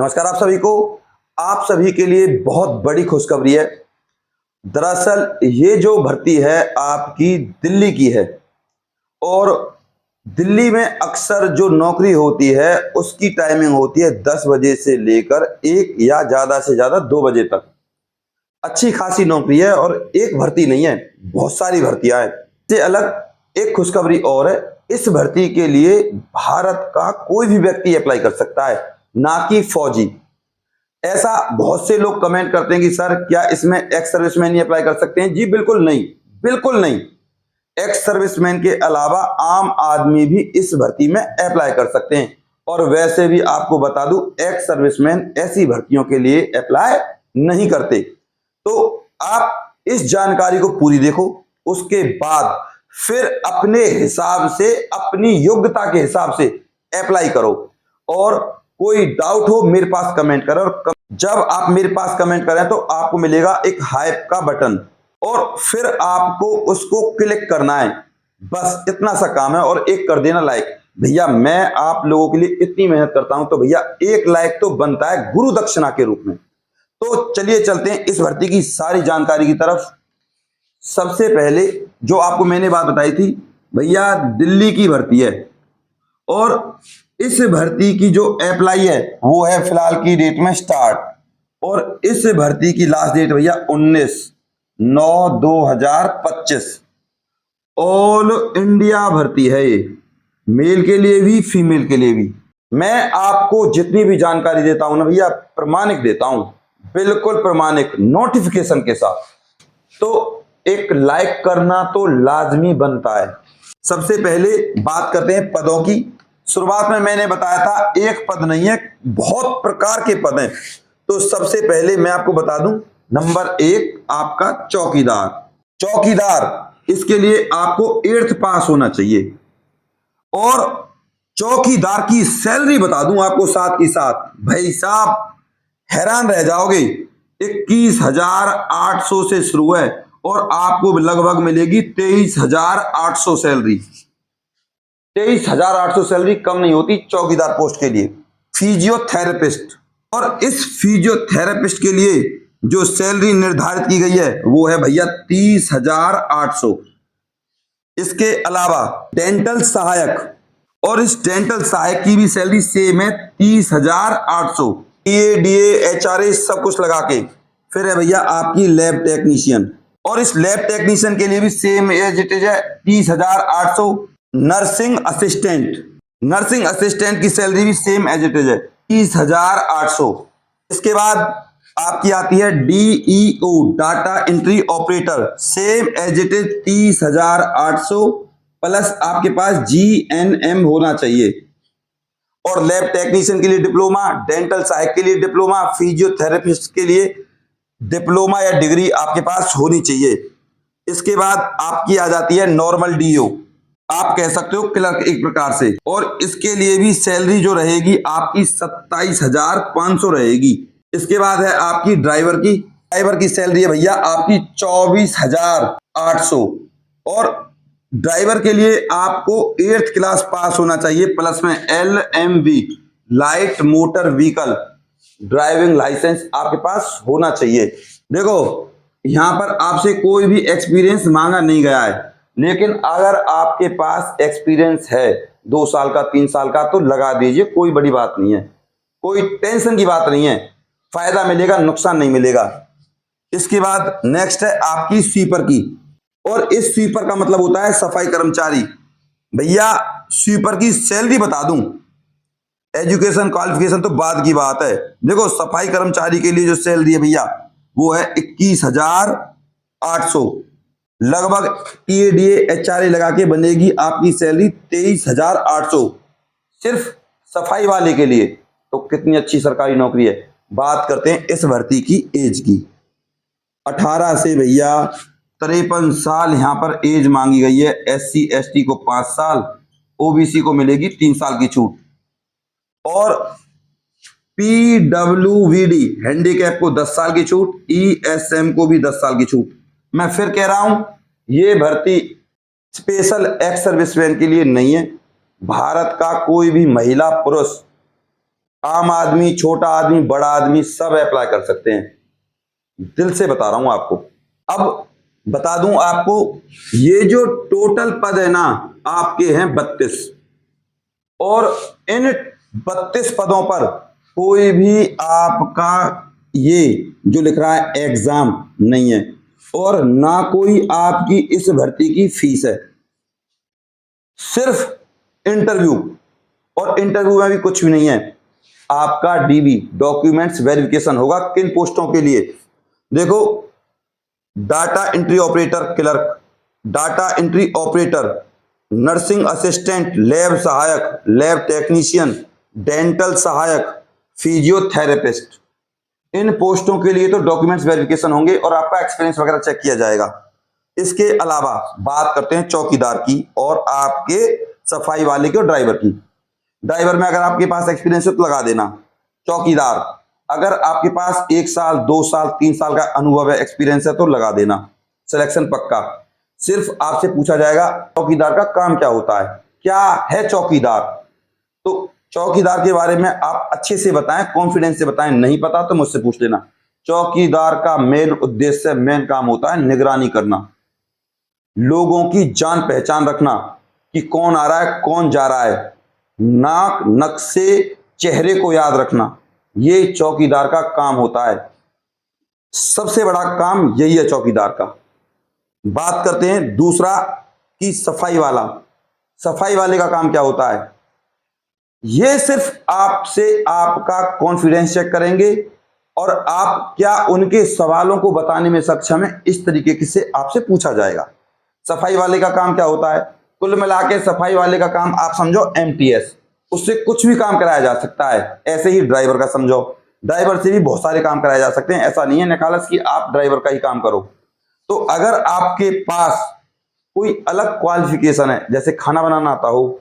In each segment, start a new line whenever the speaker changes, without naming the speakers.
नमस्कार आप सभी को। आप सभी के लिए बहुत बड़ी खुशखबरी है। दरअसल ये जो भर्ती है आपकी दिल्ली की है और दिल्ली में अक्सर जो नौकरी होती है उसकी टाइमिंग होती है 10 बजे से लेकर 1 या ज़्यादा से ज़्यादा 2 बजे तक। अच्छी खासी नौकरी है और एक भर्ती नहीं है, बहुत सारी भर्तियां हैं। इससे अलग एक खुशखबरी और है, इस भर्ती के लिए भारत का कोई भी व्यक्ति अप्लाई कर सकता है, ना कि फौजी। ऐसा बहुत से लोग कमेंट करते हैं कि सर क्या इसमें एक्स सर्विसमैन ही अप्लाई कर सकते हैं? जी बिल्कुल नहीं, बिल्कुल नहीं। एक्स सर्विसमैन के अलावा आम आदमी भी इस भर्ती में अप्लाई कर सकते हैं। और वैसे भी आपको बता दूं, एक्स सर्विसमैन ऐसी भर्तियों के लिए अप्लाई नहीं करते। तो आप इस जानकारी को पूरी देखो, उसके बाद फिर अपने हिसाब से, अपनी योग्यता के हिसाब से अप्लाई करो। और कोई डाउट हो मेरे पास कमेंट करें, और जब आप मेरे पास कमेंट करें तो आपको मिलेगा एक हाइप का बटन और फिर आपको उसको क्लिक करना है। बस इतना सा काम है, और एक कर देना लाइक। भैया मैं आप लोगों के लिए इतनी मेहनत करता हूं तो भैया एक लाइक तो बनता है गुरु दक्षिणा के रूप में। तो चलिए चलते हैं इस भर्ती की सारी जानकारी की तरफ। सबसे पहले जो आपको मैंने बात बताई थी, भैया दिल्ली की भर्ती है और इस भर्ती की जो अप्लाई है वो है फिलहाल की डेट में स्टार्ट। और इस भर्ती की लास्ट डेट भैया 19/9/2025। ऑल इंडिया भर्ती है ये, मेल के लिए भी फीमेल के लिए भी। मैं आपको जितनी भी जानकारी देता हूं ना भैया, प्रमाणिक देता हूं, बिल्कुल प्रमाणिक, नोटिफिकेशन के साथ। तो एक लाइक करना तो लाजमी बनता है। सबसे पहले बात करते हैं पदों की। शुरुआत में मैंने बताया था एक पद नहीं है, बहुत प्रकार के पद हैं। तो सबसे पहले मैं आपको बता दूं, नंबर 1 आपका चौकीदार। चौकीदार, इसके लिए आपको 8th पास होना चाहिए। और चौकीदार की सैलरी बता दूं आपको साथ ही साथ, भाई साहब हैरान रह जाओगे। 21,800 से शुरू है और आपको लगभग मिलेगी 23,800 सैलरी। 23,800 सैलरी कम नहीं होती चौकीदार पोस्ट के लिए। फिजियोथेरेपिस्ट, और इस फिजियोथेरेपिस्ट के लिए जो सैलरी निर्धारित की गई है वो है भैया 30,800। इसके अलावा डेंटल सहायक, और इस डेंटल सहायक की भी सैलरी सेम है 30,800। DA, HRA सब कुछ लगा के। फिर है भैया आपकी लैब टेक्नीशियन, और इस लैब टेक्नीशियन के लिए भी सेम एज इट इज है 30,800। नर्सिंग असिस्टेंट, नर्सिंग असिस्टेंट की सैलरी भी सेम एज इट इज है 30,800। इसके बाद आपकी आती है DEO, data entry operator, same as it is 30,800 plus आपके पास GNM होना चाहिए। और लैब टेक्नीशियन के लिए डिप्लोमा, डेंटल सहायक के लिए डिप्लोमा, फिजियोथेरेपिस्ट के लिए डिप्लोमा या डिग्री आपके पास होनी चाहिए। इसके बाद आपकी आ जाती है नॉर्मल DO, आप कह सकते हो क्लर्क एक प्रकार से। और इसके लिए भी सैलरी जो रहेगी आपकी 27,500 रहेगी। इसके बाद है आपकी ड्राइवर की। ड्राइवर की सैलरी है भैया आपकी 24,800। और ड्राइवर के लिए आपको 8th क्लास पास होना चाहिए, प्लस में LMV, light motor vehicle driving licence आपके पास होना चाहिए। देखो यहां पर आपसे कोई भी एक्सपीरियंस मांगा नहीं गया है, लेकिन अगर आपके पास एक्सपीरियंस है 2 साल का, 3 साल का, तो लगा दीजिए, कोई बड़ी बात नहीं है, कोई टेंशन की बात नहीं है। फायदा मिलेगा, नुकसान नहीं मिलेगा। इसके बाद नेक्स्ट है आपकी स्वीपर की, और इस स्वीपर का मतलब होता है सफाई कर्मचारी। भैया स्वीपर की सैलरी बता दूं, एजुकेशन क्वालिफिकेशन तो बाद की बात है। देखो सफाई कर्मचारी के लिए जो सैलरी है भैया वो है 21,800। लगभग DA, HRA लगा के बनेगी आपकी सैलरी 23,800 सिर्फ सफाई वाले के लिए। तो कितनी अच्छी सरकारी नौकरी है। बात करते हैं इस भर्ती की एज की। 18 से भैया 53 साल यहां पर एज मांगी गई है। SC ST को 5 साल, OBC को मिलेगी 3 साल की छूट। और PWVD हैंडीकैप को 10 साल की छूट, ESM को भी 10 साल की छूट। मैं फिर कह रहा हूं, ये भर्ती स्पेशल एक्स सर्विसमैन के लिए नहीं है। भारत का कोई भी महिला पुरुष आम आदमी, छोटा आदमी, बड़ा आदमी सब अप्लाई कर सकते हैं, दिल से बता रहा हूं आपको। अब बता दूं आपको, ये जो टोटल पद है ना आपके हैं 32, और इन 32 पदों पर कोई भी आपका ये जो लिख रहा है एग्जाम नहीं है, और ना कोई आपकी इस भर्ती की फीस है, सिर्फ इंटरव्यू, और इंटरव्यू में भी कुछ भी नहीं है। आपका डीबी डॉक्यूमेंट्स वेरिफिकेशन होगा। किन पोस्टों के लिए? देखो, data entry operator clerk, data entry operator, nursing assistant, lab सहायक, लैब टेक्नीशियन, डेंटल सहायक, फिजियोथेरेपिस्ट। इन पोस्टों के लिए तो डॉक्यूमेंट्स वेरिफिकेशन होंगे और आपका एक्सपीरियंस वगैरह चेक किया जाएगा। इसके अलावा बात करते हैं चौकीदार की और आपके सफाई वाले की और ड्राइवर की। ड्राइवर में अगर आपके पास एक्सपीरियंस है तो लगा देना। चौकीदार, अगर आपके पास 1 साल 2 साल 3 साल का अनुभव है, एक्सपीरियंस है तो लगा देना, सिलेक्शन पक्का। सिर्फ आपसे पूछा जाएगा चौकीदार का काम क्या होता है, क्या है चौकीदार। तो चौकीदार के बारे में आप अच्छे से बताएं, कॉन्फिडेंस से बताएं। नहीं पता तो मुझसे पूछ लेना। चौकीदार का मेन उद्देश्य, मेन काम होता है निगरानी करना, लोगों की जान पहचान रखना कि कौन आ रहा है कौन जा रहा है, नाक नक्शे चेहरे को याद रखना, ये चौकीदार का काम होता है। सबसे बड़ा काम यही है चौकीदार का। बात करते हैं दूसरा कि सफाई वाला। सफाई वाले का काम क्या होता है? ये सिर्फ आपसे आपका कॉन्फिडेंस चेक करेंगे और आप क्या उनके सवालों को बताने में सक्षम है, इस तरीके से आपसे पूछा जाएगा। सफाई वाले का काम क्या होता है? कुल मिला के सफाई वाले का काम आप समझो एमटीएस, उससे कुछ भी काम कराया जा सकता है। ऐसे ही ड्राइवर का समझो, ड्राइवर से भी बहुत सारे काम कराए जा सकते हैं। ऐसा नहीं है निकालस कि आप ड्राइवर का ही काम करो। तो अगर आपके पास कोई अलग क्वालिफिकेशन है, जैसे खाना बनाना आता हो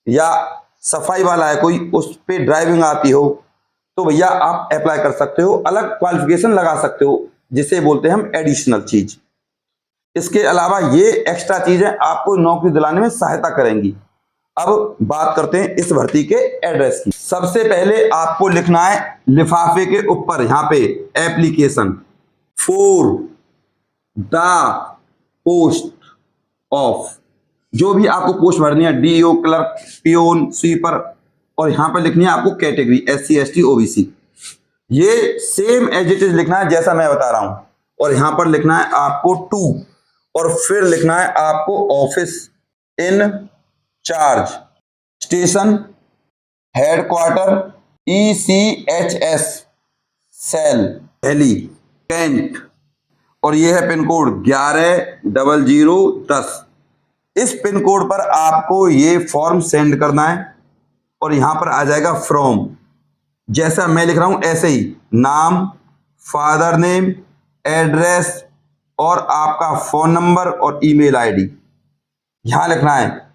या सफाई वाला है कोई, उस पे ड्राइविंग आती हो, तो भैया आप अप्लाई कर सकते हो, अलग क्वालिफिकेशन लगा सकते हो, जिसे बोलते हैं हम एडिशनल चीज। इसके अलावा ये एक्स्ट्रा चीजें आपको नौकरी दिलाने में सहायता करेंगी। अब बात करते हैं इस भर्ती के एड्रेस की। सबसे पहले आपको लिखना है लिफाफे के ऊपर यहाँ पे application for the post of, जो भी आपको पोस्ट भरनी है, डीओ, क्लर्क, पियोन, स्वीपर, और यहां पर लिखनी है आपको कैटेगरी SC ST OBC। ये सेम एज इट इज लिखना है जैसा मैं बता रहा हूं, और यहां पर लिखना है आपको टू, और फिर लिखना है आपको office in charge, station, headquarter, ECHS, cell, Delhi, cantt, और ये है पिन कोड 110010। इस पिन कोड पर आपको ये फॉर्म सेंड करना है, और यहां पर आ जाएगा फ्रॉम, जैसा मैं लिख रहा हूं ऐसे ही, नाम, फादर नेम, एड्रेस, और आपका फोन नंबर और ईमेल आईडी यहां लिखना है,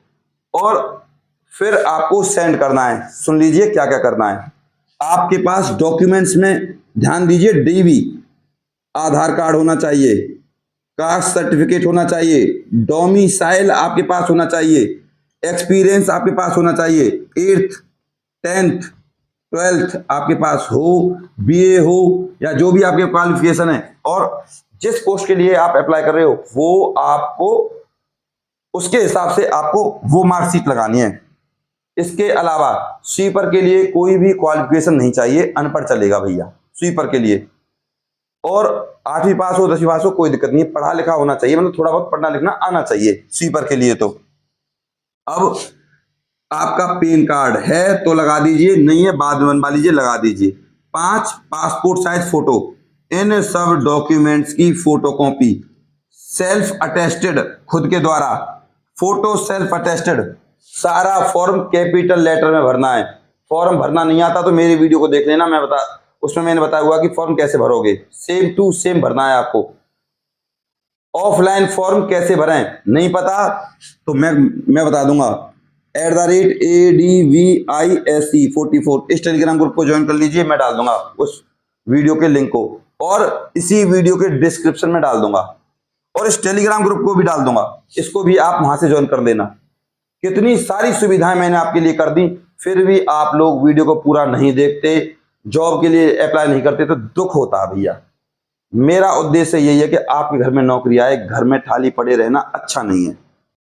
और फिर आपको सेंड करना है। सुन लीजिए क्या क्या करना है। आपके पास डॉक्यूमेंट्स में ध्यान दीजिए, डीवी, आधार कार्ड होना चाहिए, कास्ट सर्टिफिकेट होना चाहिए, डोमिसाइल आपके पास होना चाहिए, एक्सपीरियंस आपके पास होना चाहिए, 8th 10th 12th आपके पास हो, BA हो, या जो भी आपके क्वालिफिकेशन है, और जिस पोस्ट के लिए आप अप्लाई कर रहे हो वो आपको उसके हिसाब से आपको वो मार्कशीट लगानी है। इसके अलावा स्वीपर के लिए कोई भी क्वालिफिकेशन नहीं चाहिए, अनपढ़ चलेगा भैया स्वीपर के लिए, और 8वीं पास हो 10वीं पास हो कोई दिक्कत नहीं है, पढ़ा लिखा होना चाहिए, मतलब थोड़ा बहुत पढ़ना लिखना आना चाहिए स्वीपर के लिए। तो अब आपका पैन कार्ड है तो लगा दीजिए, नहीं है बाद में बनवा लीजिए, लगा दीजिए। 5 पासपोर्ट साइज फोटो, इन सब डॉक्यूमेंट्स की फोटोकॉपी, सेल्फ अटेस्टेड, खुद के द्वारा फोटो, सेल्फ अटेस्टेड। सारा फॉर्म कैपिटल लेटर में भरना है। फॉर्म भरना नहीं आता तो मेरी वीडियो को देख लेना, उसमें मैंने बताया हुआ कि फॉर्म कैसे भरोगे, सेम टू सेम भरना है आपको। ऑफलाइन फॉर्म कैसे भरें नहीं पता तो मैं बता दूंगा, @ADVISE44 इस टेलीग्राम ग्रुप को ज्वाइन कर लीजिए, मैं डाल दूंगा उस वीडियो के लिंक को, और इसी वीडियो के डिस्क्रिप्शन में डाल दूंगा, और इस टेलीग्राम ग्रुप को भी डाल दूंगा, इसको भी आप वहां से ज्वाइन कर देना। कितनी सारी सुविधाएं मैंने आपके लिए कर दी, फिर भी आप लोग वीडियो को पूरा नहीं देखते, जॉब के लिए अप्लाई नहीं करते, तो दुख होता है भैया। मेरा उद्देश्य यही है कि आपके घर में नौकरी आए, घर में थाली पड़े रहना अच्छा नहीं है।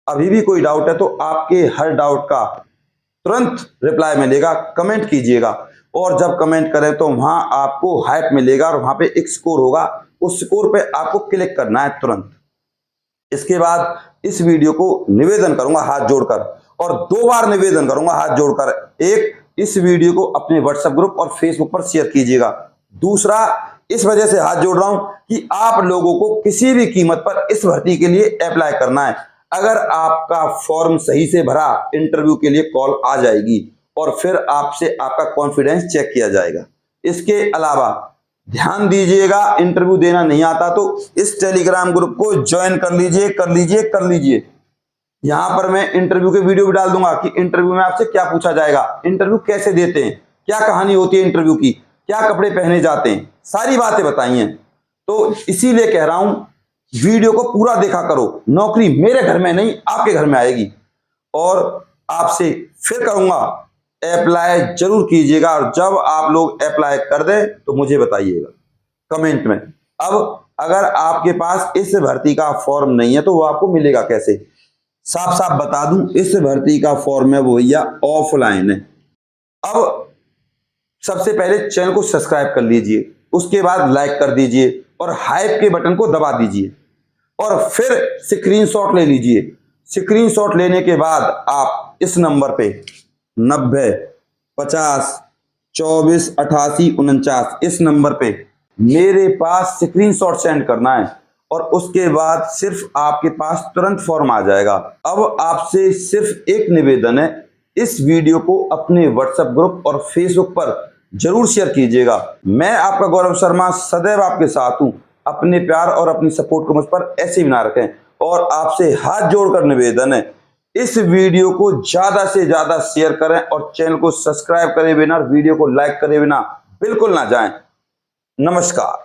अभी भी कोई डाउट है तो आपके हर डाउट का तुरंत रिप्लाई मिलेगा, कमेंट कीजिएगा। और जब कमेंट करें तो वहां आपको हाइप मिलेगा और वहां पे एक स्कोर होगा, उस स्कोर पे आपको क्लिक करना है तुरंत। इसके बाद इस वीडियो को निवेदन करूंगा हाथ जोड़कर, और 2 बार निवेदन करूंगा हाथ जोड़कर। एक, इस वीडियो को अपने व्हाट्सएप ग्रुप और फेसबुक पर शेयर कीजिएगा। दूसरा, इस वजह से हाथ जोड़ रहा हूं कि आप लोगों को किसी भी कीमत पर इस भर्ती के लिए अप्लाई करना है। अगर आपका फॉर्म सही से भरा, इंटरव्यू के लिए कॉल आ जाएगी और फिर आपसे आपका कॉन्फिडेंस चेक किया जाएगा। इसके अलावा ध्यान दीजिएगा, इंटरव्यू देना नहीं आता तो इस टेलीग्राम ग्रुप को ज्वाइन कर लीजिए। यहां पर मैं इंटरव्यू के वीडियो भी डाल दूंगा कि इंटरव्यू में आपसे क्या पूछा जाएगा, इंटरव्यू कैसे देते हैं, क्या कहानी होती है इंटरव्यू की, क्या कपड़े पहने जाते हैं, सारी बातें बताई हैं। तो इसीलिए कह रहा हूं, वीडियो को पूरा देखा करो। नौकरी मेरे घर में नहीं, आपके घर में आएगी। और आपसे फिर कहूंगा, अप्लाई जरूर कीजिएगा, और जब आप लोग अप्लाई कर दें तो मुझे बताइएगा कमेंट में। अब अगर आपके पास इस भर्ती का फॉर्म नहीं है तो वो आपको मिलेगा कैसे? साफ साफ बता दूं, इस भर्ती का फॉर्म है वो भैया ऑफलाइन है। अब सबसे पहले चैनल को सब्सक्राइब कर लीजिए, उसके बाद लाइक कर दीजिए और हाइप के बटन को दबा दीजिए, और फिर स्क्रीनशॉट ले लीजिए। स्क्रीनशॉट लेने के बाद आप इस नंबर पे 90 50 24 88 49 इस नंबर पे मेरे पास स्क्रीनशॉट सेंड करना है, और उसके बाद सिर्फ आपके पास तुरंत फॉर्म आ जाएगा। अब आपसे सिर्फ एक निवेदन है, इस वीडियो को अपने व्हाट्सएप ग्रुप और फेसबुक पर जरूर शेयर कीजिएगा। मैं आपका गौरव शर्मा सदैव आपके साथ हूं। अपने प्यार और अपनी सपोर्ट को मुझ पर ऐसे ही बना रखें, और आपसे हाथ जोड़कर निवेदन है, इस वीडियो को ज्यादा से ज्यादा शेयर करें और चैनल को सब्सक्राइब करे बिना, वीडियो को लाइक करे बिना बिल्कुल ना जाएं। नमस्कार।